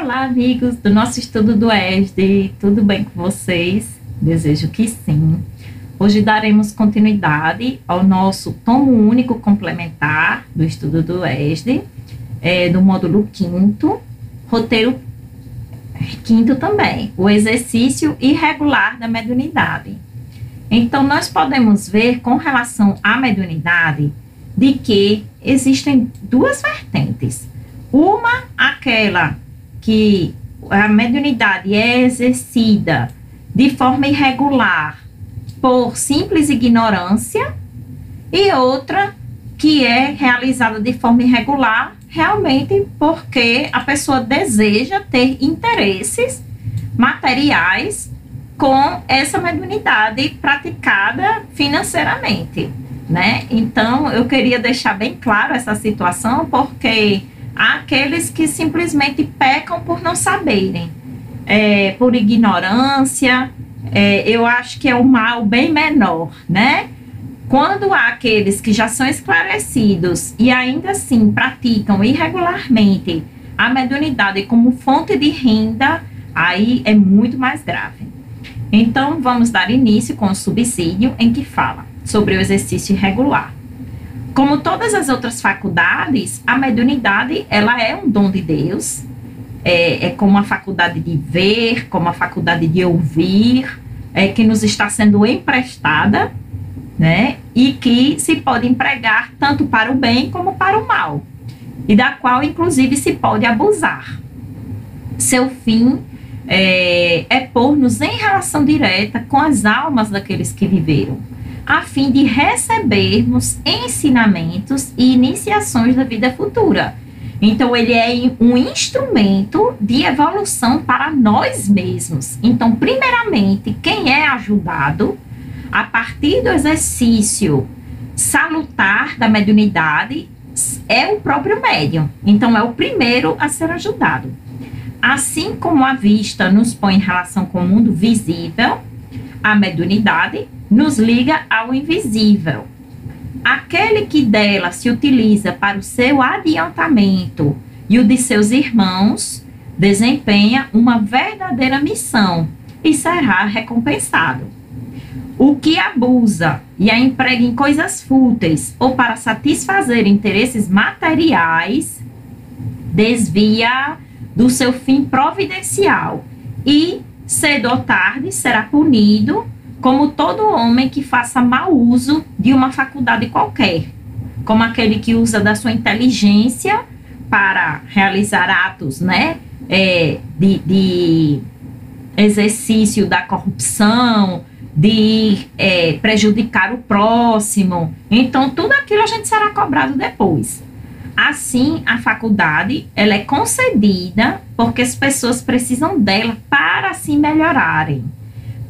Olá, amigos do nosso estudo do ESD, tudo bem com vocês? Desejo que sim. Hoje daremos continuidade ao nosso tomo único complementar do estudo do ESD, do módulo 5º, roteiro 5º também, o exercício irregular da mediunidade. Então, nós podemos ver com relação à mediunidade de que existem duas vertentes. Uma, aquela que a mediunidade é exercida de forma irregular por simples ignorância, e outra que é realizada de forma irregular realmente porque a pessoa deseja ter interesses materiais com essa mediunidade praticada financeiramente, né? Então, eu queria deixar bem claro essa situação, porque há aqueles que simplesmente pecam por não saberem, por ignorância. Eu acho que é um mal bem menor, né? Quando há aqueles que já são esclarecidos e ainda assim praticam irregularmente a mediunidade como fonte de renda, aí é muito mais grave. Então, vamos dar início com o subsídio, em que fala sobre o exercício irregular. Como todas as outras faculdades, a mediunidade, ela é um dom de Deus, é como a faculdade de ver, como a faculdade de ouvir, que nos está sendo emprestada, né? E que se pode empregar tanto para o bem como para o mal, e da qual, inclusive, se pode abusar. Seu fim é pôr-nos em relação direta com as almas daqueles que viveram, a fim de recebermos ensinamentos e iniciações da vida futura. Então, ele é um instrumento de evolução para nós mesmos. Então, primeiramente, quem é ajudado a partir do exercício salutar da mediunidade é o próprio médium. Então, é o primeiro a ser ajudado. Assim como a vista nos põe em relação com o mundo visível, a mediunidade nos liga ao invisível. Aquele que dela se utiliza para o seu adiantamento e o de seus irmãos, desempenha uma verdadeira missão e será recompensado. O que abusa e a emprega em coisas fúteis ou para satisfazer interesses materiais, desvia do seu fim providencial e, cedo ou tarde, será punido como todo homem que faça mau uso de uma faculdade qualquer, como aquele que usa da sua inteligência para realizar atos, né, de exercício da corrupção, de prejudicar o próximo. Então, tudo aquilo a gente será cobrado depois. Assim, a faculdade, ela é concedida porque as pessoas precisam dela para se melhorarem,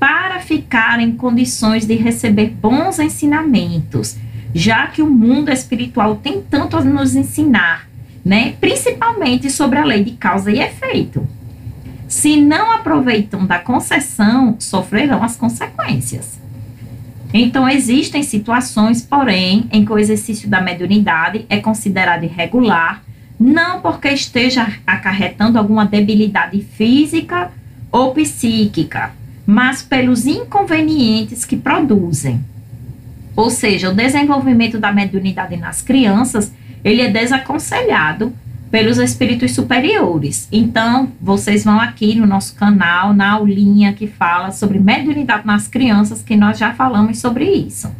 para ficar em condições de receber bons ensinamentos, já que o mundo espiritual tem tanto a nos ensinar, né? Principalmente sobre a lei de causa e efeito. Se não aproveitam da concessão, sofrerão as consequências. Então, existem situações, porém, em que o exercício da mediunidade é considerado irregular, não porque esteja acarretando alguma debilidade física ou psíquica, mas pelos inconvenientes que produzem. Ou seja, o desenvolvimento da mediunidade nas crianças, ele é desaconselhado pelos espíritos superiores. Então, vocês vão aqui no nosso canal, na aulinha que fala sobre mediunidade nas crianças, que nós já falamos sobre isso.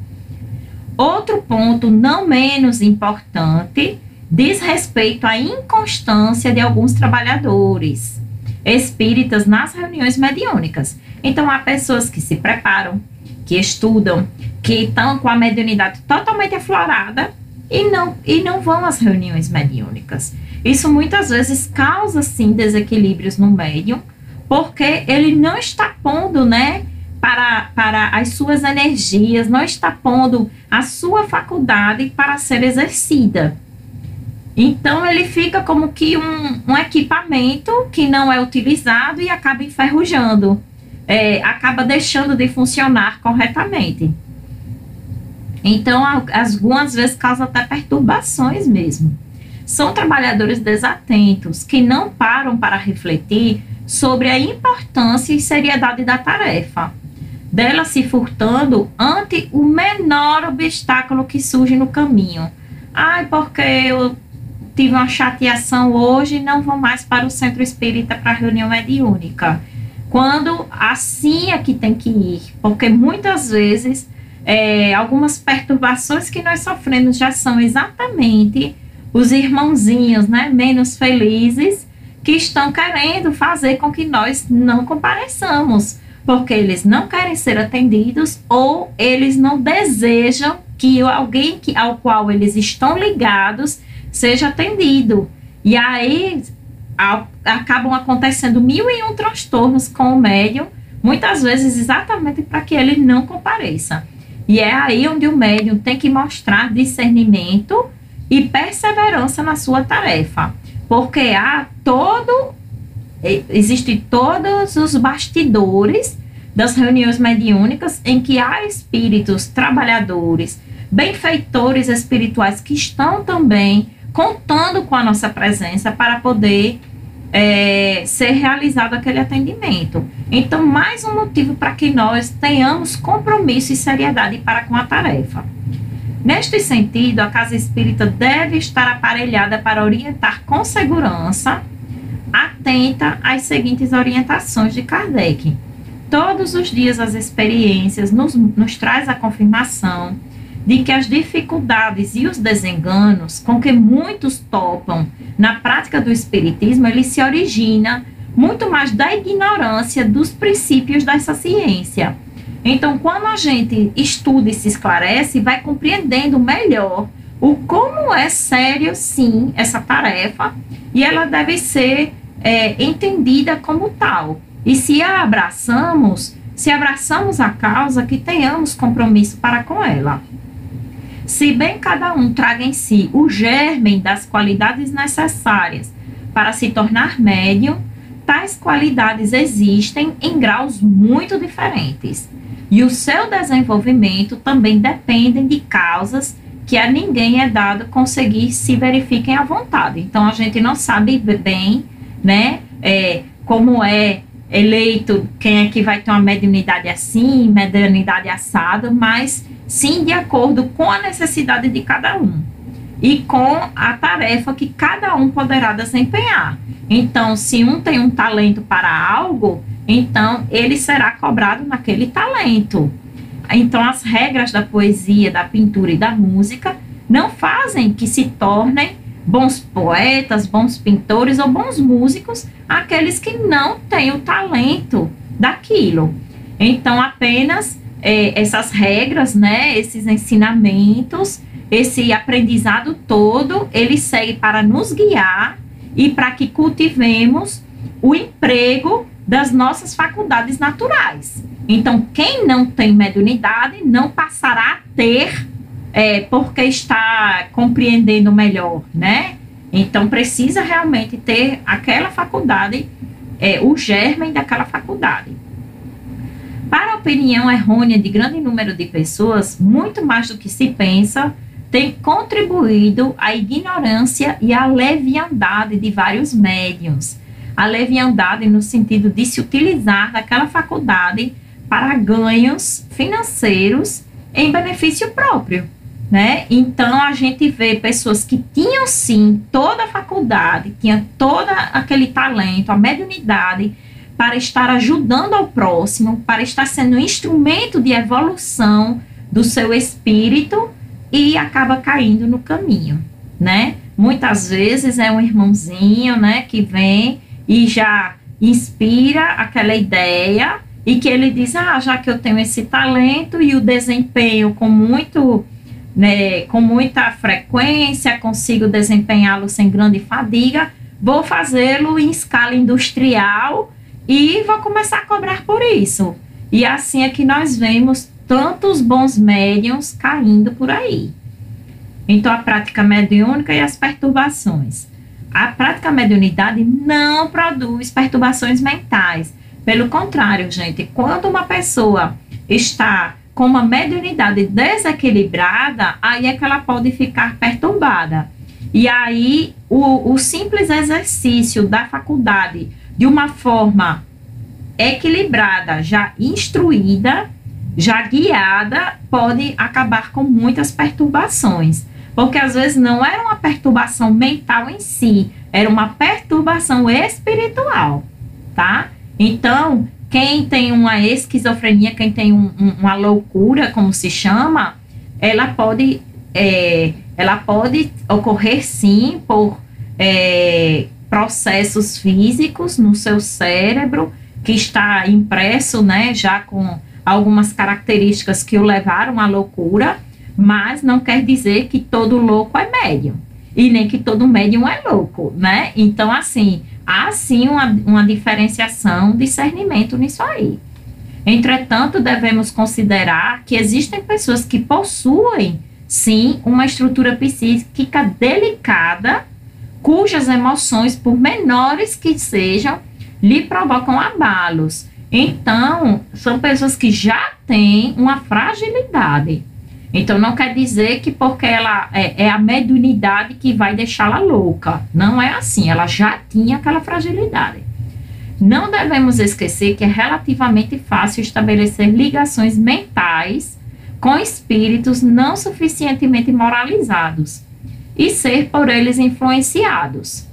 Outro ponto não menos importante diz respeito à inconstância de alguns trabalhadores espíritas nas reuniões mediúnicas. Então, há pessoas que se preparam, que estudam, que estão com a mediunidade totalmente aflorada e não vão às reuniões mediúnicas. Isso muitas vezes causa, sim, desequilíbrios no médium, porque ele não está pondo, né, para as suas energias, não está pondo a sua faculdade para ser exercida. Então, ele fica como que um equipamento que não é utilizado e acaba enferrujando, acaba deixando de funcionar corretamente. Então, algumas vezes causa até perturbações mesmo. são trabalhadores desatentos, que não param para refletir sobre a importância e seriedade da tarefa, dela se furtando ante o menor obstáculo que surge no caminho. Ai, porque eu tive uma chateação hoje e não vou mais para o centro espírita para a reunião mediúnica. Quando assim é que tem que ir, porque muitas vezes algumas perturbações que nós sofremos já são exatamente os irmãozinhos, né, menos felizes, que estão querendo fazer com que nós não compareçamos, porque eles não querem ser atendidos ou eles não desejam que alguém ao qual eles estão ligados seja atendido. E aí acabam acontecendo 1001 transtornos com o médium, muitas vezes exatamente para que ele não compareça. E é aí onde o médium tem que mostrar discernimento e perseverança na sua tarefa, porque existem todos os bastidores das reuniões mediúnicas em que há espíritos trabalhadores, benfeitores espirituais que estão também contando com a nossa presença para poder ser realizado aquele atendimento. Então, mais um motivo para que nós tenhamos compromisso e seriedade para com a tarefa. Neste sentido, a casa espírita deve estar aparelhada para orientar com segurança, atenta às seguintes orientações de Kardec. Todos os dias as experiências nos traz a confirmação de que as dificuldades e os desenganos com que muitos topam na prática do espiritismo, ele se origina muito mais da ignorância dos princípios dessa ciência. Então, quando a gente estuda e se esclarece, vai compreendendo melhor o como é sério, sim, essa tarefa, e ela deve ser entendida como tal. E se abraçamos a causa, que tenhamos compromisso para com ela. Se bem cada um traga em si o germe das qualidades necessárias para se tornar médium, tais qualidades existem em graus muito diferentes. E o seu desenvolvimento também depende de causas que a ninguém é dado conseguir se verifiquem à vontade. Então, a gente não sabe bem, né, como é eleito, quem é que vai ter uma mediunidade assim, mediunidade assada, mas sim de acordo com a necessidade de cada um e com a tarefa que cada um poderá desempenhar. Então, se um tem um talento para algo, então ele será cobrado naquele talento. Então, as regras da poesia, da pintura e da música não fazem que se tornem bons poetas, bons pintores ou bons músicos aqueles que não têm o talento daquilo. Então, apenas essas regras, né, esses ensinamentos, esse aprendizado todo, ele segue para nos guiar e para que cultivemos o emprego das nossas faculdades naturais. Então, quem não tem mediunidade não passará a ter porque está compreendendo melhor, né? Então, precisa realmente ter aquela faculdade, o germe daquela faculdade. Para a opinião errônea de grande número de pessoas, muito mais do que se pensa, tem contribuído a ignorância e a leviandade de vários médiuns. A leviandade no sentido de se utilizar daquela faculdade para ganhos financeiros em benefício próprio, né? Então, a gente vê pessoas que tinham, sim, toda a faculdade, tinham todo aquele talento, a mediunidade, para estar ajudando ao próximo, para estar sendo um instrumento de evolução do seu espírito e acaba caindo no caminho, né? Muitas vezes é um irmãozinho, né, que vem e já inspira aquela ideia e que ele diz, já que eu tenho esse talento e o desempenho com muita frequência, consigo desempenhá-lo sem grande fadiga, vou fazê-lo em escala industrial e vou começar a cobrar por isso. E assim é que nós vemos tantos bons médiuns caindo por aí. Então, a prática mediúnica e as perturbações. A prática mediunidade não produz perturbações mentais. Pelo contrário, gente, quando uma pessoa está com uma mediunidade desequilibrada, aí é que ela pode ficar perturbada. E aí, o simples exercício da faculdade de uma forma equilibrada, já instruída, já guiada, pode acabar com muitas perturbações. Porque às vezes não era uma perturbação mental em si, era uma perturbação espiritual, tá? Então, quem tem uma esquizofrenia, quem tem uma loucura, como se chama, ela pode ocorrer sim por processos físicos no seu cérebro, que está impresso, né, já com algumas características que o levaram à loucura, mas não quer dizer que todo louco é médium, e nem que todo médium é louco, né? Então, assim, há sim uma diferenciação, discernimento nisso aí. Entretanto, devemos considerar que existem pessoas que possuem, sim, uma estrutura psíquica delicada, cujas emoções, por menores que sejam, lhe provocam abalos. Então, são pessoas que já têm uma fragilidade. Então, não quer dizer que porque ela é a mediunidade que vai deixá-la louca. Não é assim, ela já tinha aquela fragilidade. Não devemos esquecer que é relativamente fácil estabelecer ligações mentais com espíritos não suficientemente moralizados e ser por eles influenciados.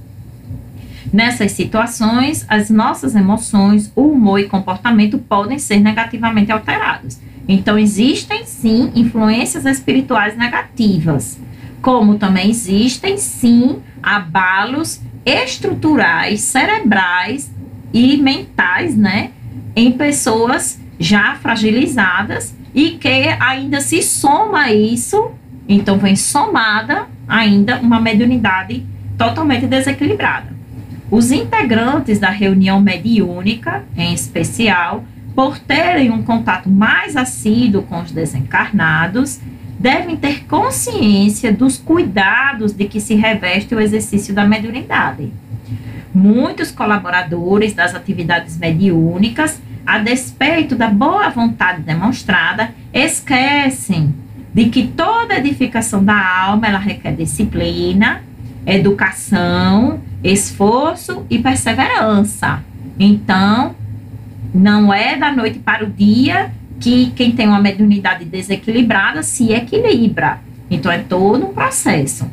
Nessas situações, as nossas emoções, o humor e comportamento podem ser negativamente alterados. Então, existem, sim, influências espirituais negativas, como também existem, sim, abalos estruturais, cerebrais e mentais, né, em pessoas já fragilizadas e que ainda se soma a isso, então vem somada ainda uma mediunidade totalmente desequilibrada. Os integrantes da reunião mediúnica, em especial, por terem um contato mais assíduo com os desencarnados, devem ter consciência dos cuidados de que se reveste o exercício da mediunidade. Muitos colaboradores das atividades mediúnicas, a despeito da boa vontade demonstrada, esquecem de que toda edificação da alma ela requer disciplina, educação, esforço e perseverança. Então, não é da noite para o dia que quem tem uma mediunidade desequilibrada se equilibra. Então, é todo um processo.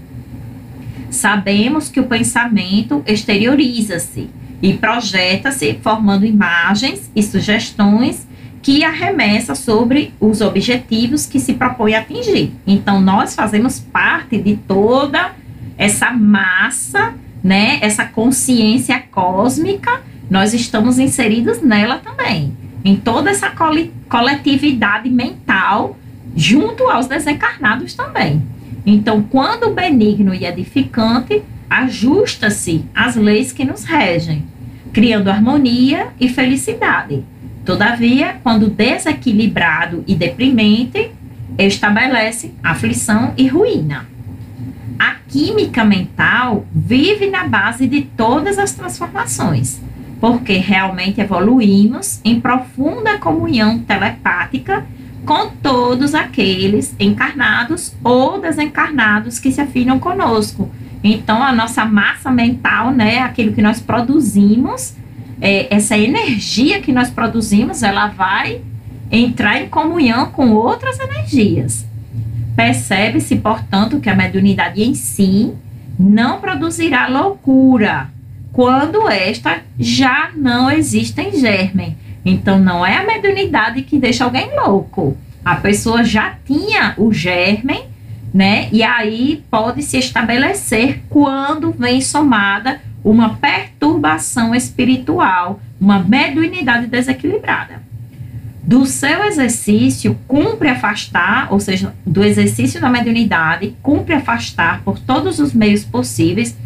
Sabemos que o pensamento exterioriza-se e projeta-se, formando imagens e sugestões que arremessa sobre os objetivos que se propõe atingir. Então, nós fazemos parte de toda essa massa, né, essa consciência cósmica, nós estamos inseridos nela também, em toda essa coletividade mental, junto aos desencarnados também. Então, quando benigno e edificante, ajusta-se às leis que nos regem, criando harmonia e felicidade. Todavia, quando desequilibrado e deprimente, estabelece aflição e ruína. A química mental vive na base de todas as transformações, porque realmente evoluímos em profunda comunhão telepática com todos aqueles encarnados ou desencarnados que se afinam conosco. Então, a nossa massa mental, né, aquilo que nós produzimos, essa energia que nós produzimos, ela vai entrar em comunhão com outras energias. Percebe-se, portanto, que a mediunidade em si não produzirá loucura quando esta já não existe em germe. Então, não é a mediunidade que deixa alguém louco. A pessoa já tinha o germe, né? E aí pode se estabelecer quando vem somada uma perturbação espiritual, uma mediunidade desequilibrada. Do seu exercício, cumpre afastar, ou seja, do exercício da mediunidade, cumpre afastar por todos os meios possíveis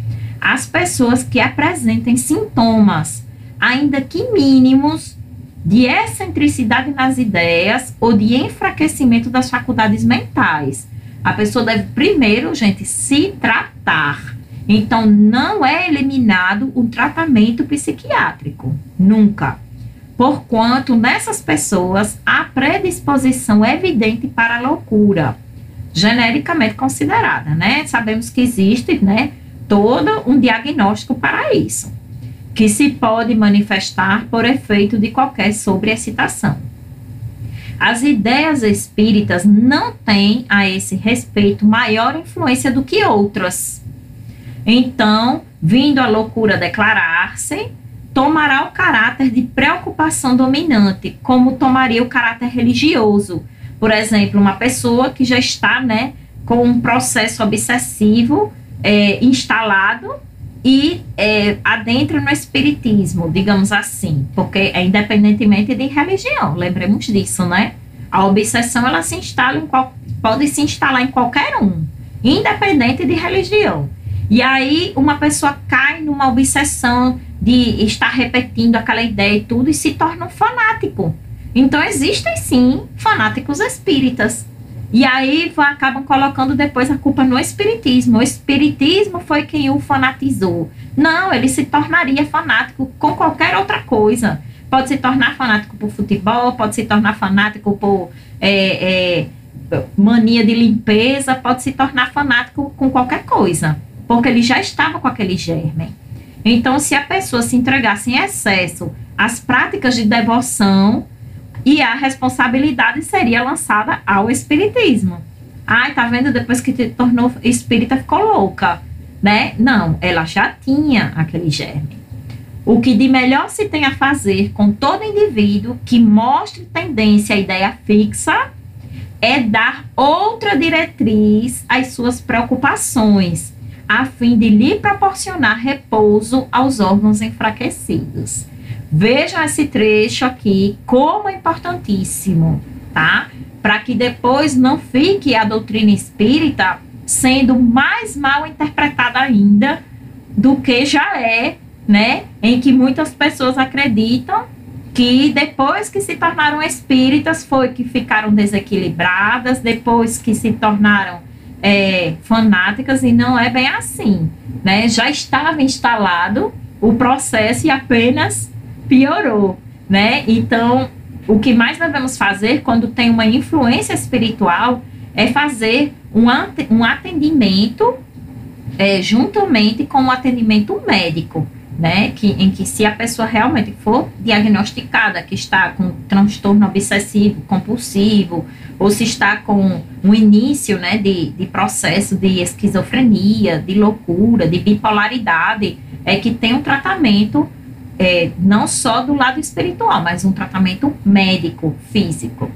as pessoas que apresentem sintomas, ainda que mínimos, de excentricidade nas ideias ou de enfraquecimento das faculdades mentais. A pessoa deve primeiro, gente, se tratar. Então, não é eliminado o tratamento psiquiátrico, nunca. Porquanto nessas pessoas há predisposição evidente para a loucura, genericamente considerada, né? Sabemos que existe, né, todo um diagnóstico para isso, que se pode manifestar por efeito de qualquer sobreexcitação. As ideias espíritas não têm a esse respeito maior influência do que outras. Então, vindo a loucura declarar-se, tomará o caráter de preocupação dominante, como tomaria o caráter religioso. Por exemplo, uma pessoa que já está, né, com um processo obsessivo instalado e adentra no espiritismo, digamos assim, porque é independentemente de religião, lembremos disso, né? A obsessão, ela se instala pode se instalar em qualquer um, independente de religião. E aí uma pessoa cai numa obsessão de estar repetindo aquela ideia e tudo e se torna um fanático. Então existem sim fanáticos espíritas. E aí acabam colocando depois a culpa no espiritismo. O espiritismo foi quem o fanatizou. Não, ele se tornaria fanático com qualquer outra coisa. Pode se tornar fanático por futebol, pode se tornar fanático por mania de limpeza, pode se tornar fanático com qualquer coisa, porque ele já estava com aquele germe. Então, se a pessoa se entregasse em excesso às práticas de devoção, e a responsabilidade seria lançada ao espiritismo. Ai, tá vendo? Depois que se tornou espírita, ficou louca, né? Não, ela já tinha aquele germe. O que de melhor se tem a fazer com todo indivíduo que mostre tendência à ideia fixa é dar outra diretriz às suas preocupações, a fim de lhe proporcionar repouso aos órgãos enfraquecidos. Vejam esse trecho aqui como é importantíssimo, tá? Para que depois não fique a doutrina espírita sendo mais mal interpretada ainda do que já é, né? Em que muitas pessoas acreditam que depois que se tornaram espíritas foi que ficaram desequilibradas, depois que se tornaram fanáticas, e não é bem assim, né? Já estava instalado o processo e apenas piorou, né? Então, o que mais devemos fazer quando tem uma influência espiritual é fazer um atendimento juntamente com o atendimento médico, né? Em que se a pessoa realmente for diagnosticada que está com transtorno obsessivo compulsivo, ou se está com um início, né, de processo de esquizofrenia, de loucura, de bipolaridade, que tem um tratamento não só do lado espiritual, mas um tratamento médico, físico.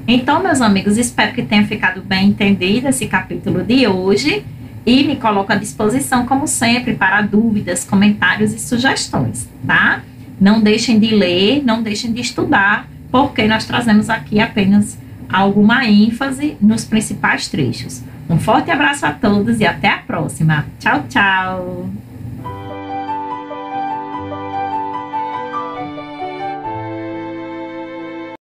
Então, meus amigos, espero que tenha ficado bem entendido esse capítulo de hoje e me coloco à disposição, como sempre, para dúvidas, comentários e sugestões, tá? Não deixem de ler, não deixem de estudar, porque nós trazemos aqui apenas alguma ênfase nos principais trechos. Um forte abraço a todos e até a próxima. Tchau, tchau!